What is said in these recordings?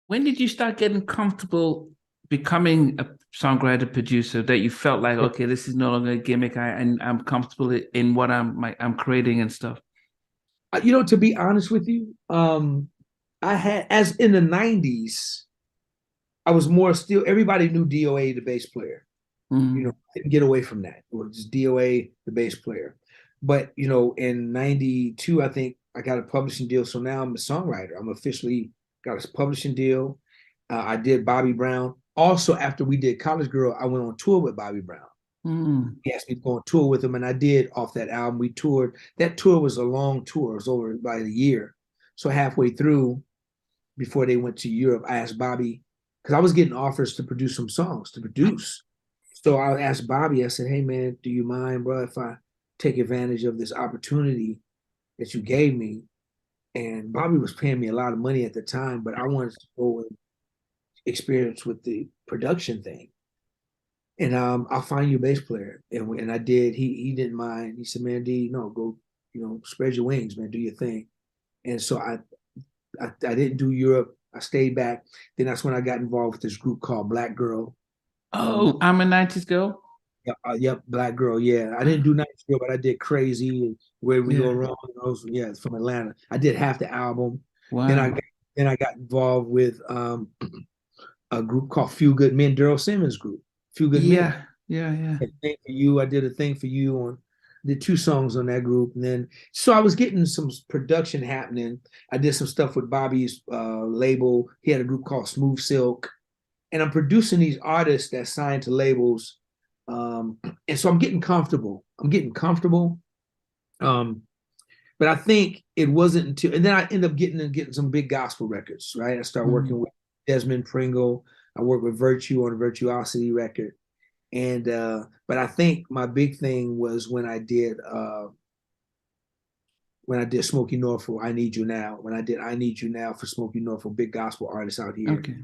When did you start getting comfortable becoming a songwriter producer that you felt like, okay, this is no longer a gimmick. And I'm comfortable in what I'm creating and stuff. To be honest with you, I had as in the '90s, I was more still. Everybody knew DOA, the bass player. Mm. I didn't get away from that. It was just DOA, the bass player. But in '92, I think I got a publishing deal. So now I'm a songwriter. I'm officially got a publishing deal. I did Bobby Brown. Also, after we did College Girl, I went on tour with Bobby Brown. Mm. He asked me to go on tour with him, and I did off that album. We toured. That tour was a long tour. It was over about a year. So halfway through, before they went to Europe, I asked Bobby, because I was getting offers to produce some songs to produce. So I asked Bobby, I said, hey man, do you mind, bro, if I take advantage of this opportunity that you gave me? And Bobby was paying me a lot of money at the time, but I wanted to go and experience with the production thing. And I'll find you a bass player. And I did. He didn't mind. He said, man, D, no, go, spread your wings, man, do your thing. And so I didn't do Europe. I stayed back. Then that's when I got involved with this group called BlackGirl. Um, Oh, I'm a 90s girl. yep, BlackGirl. Yeah, I didn't do Nice Girl, but I did Crazy and Where We Go Yeah. Wrong. Yeah, from Atlanta. I did half the album. Then I Wow. got, then I got involved with a group called Few Good Men, Daryl Simmons group. Few Good Men. Yeah. Yeah. Yeah. A Thing for You. I did a thing for you on. Did two songs on that group, and then so I was getting some production happening. I did some stuff with Bobby's label. He had a group called Smooth Silk, and I'm producing these artists that signed to labels. And so I'm getting comfortable. Um, but I think it wasn't until, and then I ended up getting some big gospel records. Right, I started Mm. working with Desmond Pringle. I worked with Virtue on a Virtuosity record, and but I think my big thing was when I did Smokey Norfolk, I Need You Now. When I did I Need You Now for Smokey Norfolk, big gospel artists out here. Okay.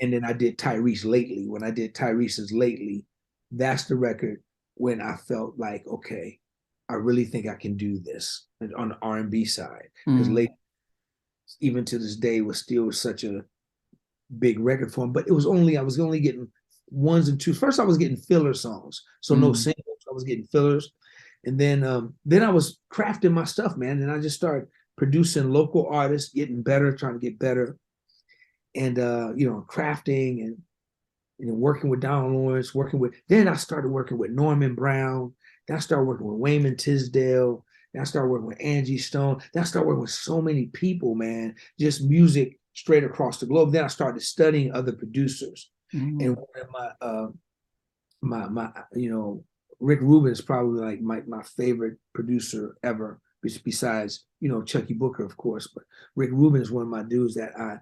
And then I did Tyrese Lately. When I did Tyrese's Lately, that's the record when I felt like, okay, I really think I can do this on the R&B side. Because Mm. late, even to this day, was still such a big record for him. But I was only getting ones and twos. First, I was getting filler songs, so no Mm. singles. I was getting fillers, and then I was crafting my stuff, man. And I just started producing local artists, getting better, trying to get better, and crafting and working with Don Lawrence, then I started working with Norman Brown, then I started working with Wayman Tisdale, then I started working with Angie Stone, then I started working with so many people, man, just music straight across the globe. Then I started studying other producers. And Mm. one of my Rick Rubin is probably like my favorite producer ever, besides, Chucky Booker, of course. But Rick Rubin is one of my dudes that I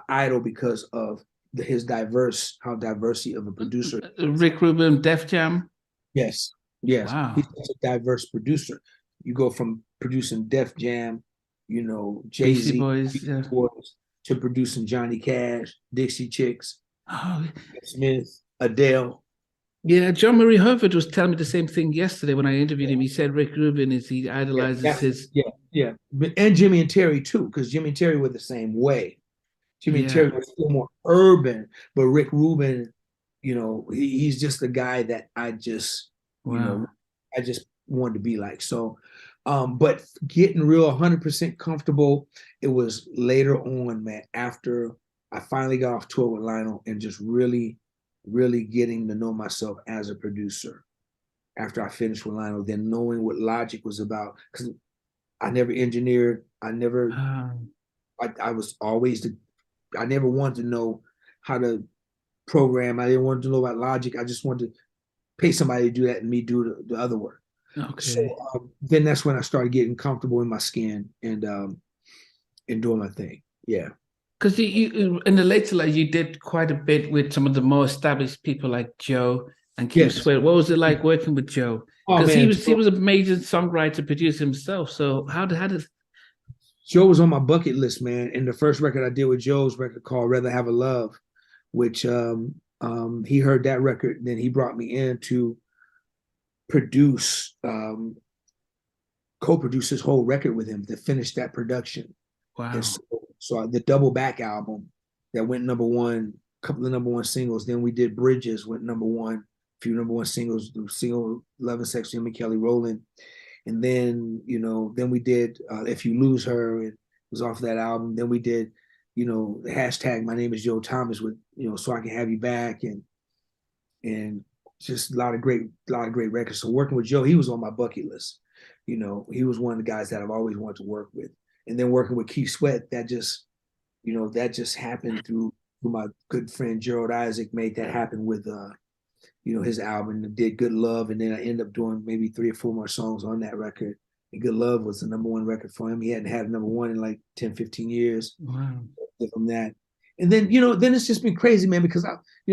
idol because of how diversity of a producer. Rick Rubin, Def Jam. Yes, yes, he's Wow. such a diverse producer. You go from producing Def Jam, Jay Beastie Z, Boys. Yeah. to producing Johnny Cash, Dixie Chicks, Oh, Smith, Adele. yeah. John Marie Herford was telling me the same thing yesterday when I interviewed him. He said Rick Rubin is he Yeah, idolizes his. yeah. And Jimmy and Terry too, because Jimmy and Terry were the same way. Jimmy and Terry Yeah. was still more urban, but Rick Rubin, he's just the guy that you know, Wow. I just wanted to be like. So, but getting real 100% comfortable, it was later on, man, after I finally got off tour with Lionel and just really, really getting to know myself as a producer. After I finished with Lionel, then knowing what Logic was about, because I never engineered, I was always I never wanted to know how to program. I didn't want to know about Logic. I just wanted to pay somebody to do that and me do the other work. So Okay. then that's when I started getting comfortable in my skin and doing my thing. Yeah. Because you in the later life you did quite a bit with some of the more established people like Joe and Keith Yes. Sweat. What was it like working with Joe? Oh Because man, he was a major songwriter, producer himself. So how did Joe was on my bucket list, man. And the first record I did with Joe's record called Rather Have a Love, which he heard that record, and then he brought me in to produce co-produce his whole record with him to finish that production. And wow. so the double back album that went #1, a couple of #1 singles. Then we did Bridges, went #1, a few #1 singles, the single Love and Sex, Jimmy Kelly Rowland. And then, then we did If You Lose Her, it was off that album. Then we did, the hashtag My Name Is Joe Thomas with, So I Can Have You Back, and just a lot of great records. So working with Joe, he was on my bucket list. He was one of the guys that I've always wanted to work with. And then working with Keith Sweat, that just happened through my good friend Gerald Isaac, made that happen with his album, did Good Love, and then I ended up doing maybe 3 or 4 more songs on that record. And Good Love was the #1 record for him. He hadn't had #1 in like 10, 15 years. Wow. From that. And then, then it's just been crazy, man, because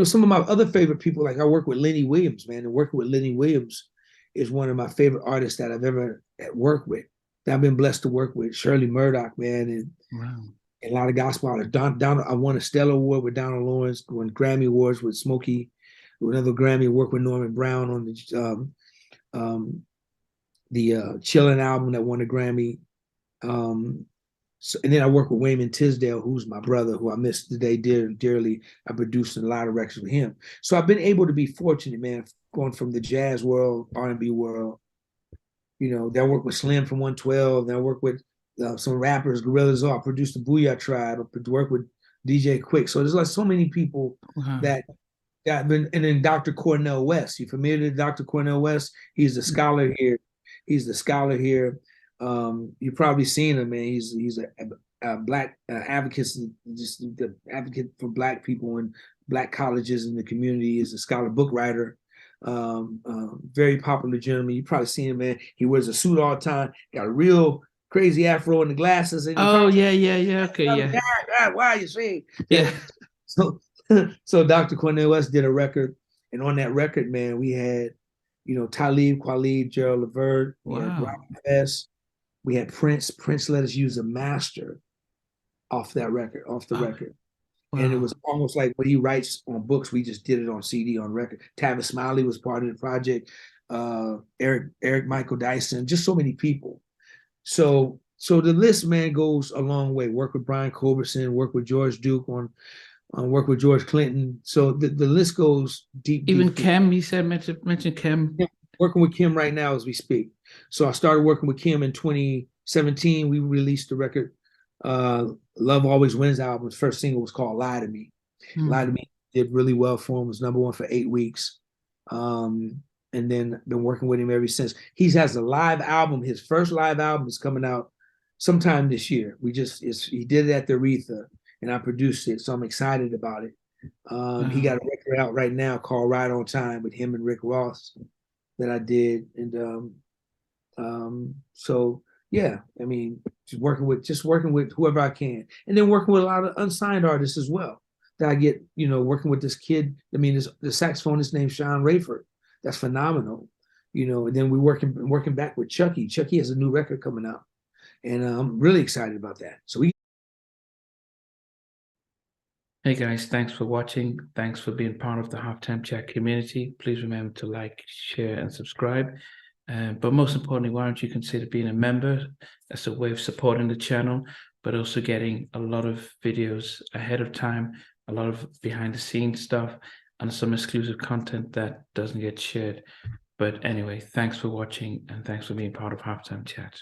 some of my other favorite people, like I work with Lenny Williams, man, and working with Lenny Williams is one of my favorite artists that I've ever worked with. That I've been blessed to work with. Shirley Murdoch, man, and wow. A lot of gospel artists. I won a Stellar Award with Donald Lawrence, won Grammy Awards with Smokey, another Grammy, worked with Norman Brown on the Chillin' album that won a Grammy. And then I work with Wayman Tisdale, who's my brother, who I miss today dearly. I produced a lot of records with him. So I've been able to be fortunate, man, going from the jazz world, R&B world. Then I work with Slim from 112. Then I work with some rappers, Gorillaz. I produced the Booyah Tribe. I work with DJ Quick. So there's like so many people that I've been. And then Dr. Cornel West. You familiar with Dr. Cornel West? He's the scholar here. You've probably seen him, man. He's a black advocate, just the advocate for black people in black colleges in the community. He's a scholar, book writer, very popular gentleman. You probably seen him, man. He wears a suit all the time, got a real crazy afro and the glasses. And yeah. Okay, yeah. Why you saying? Yeah. So Dr. Cornel West did a record, and on that record, man, we had, Talib Kweli, Gerald Levert, we had Robin Best. We had Prince. Prince let us use a master off the record. Wow. And it was almost like what he writes on books, we just did it on CD, on record. Tavis Smiley was part of the project. Eric Michael Dyson, just so many people. So the list, man, goes a long way. Work with Brian Culberson, work with George Duke on work with George Clinton. So the list goes deep. Even deep, KEM, you said, mention KEM. Yeah, working with KEM right now as we speak. So I started working with KEM in 2017. We released the record, Love Always Wins album. The first single was called Lie to Me. Lie to Me did really well for him. Was #1 for 8 weeks. And then been working with him ever since. He has a live album. His first live album is coming out sometime this year. He did it at the Aretha, and I produced it. So I'm excited about it. He got a record out right now called Right on Time with him and Rick Ross that I did. And so yeah, I mean, just working with whoever I can, and then working with a lot of unsigned artists as well that I get, working with this kid. I mean, the saxophonist named Sean Rayford. That's phenomenal, and then we're working back with Chucky. Chucky has a new record coming out, and I'm really excited about that. So Hey guys, thanks for watching. Thanks for being part of the Halftime Chat community. Please remember to like, share, and subscribe. But most importantly, why don't you consider being a member? That's a way of supporting the channel, but also getting a lot of videos ahead of time, a lot of behind the scenes stuff, and some exclusive content that doesn't get shared. But anyway, thanks for watching, and thanks for being part of Halftime Chat.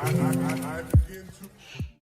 I begin to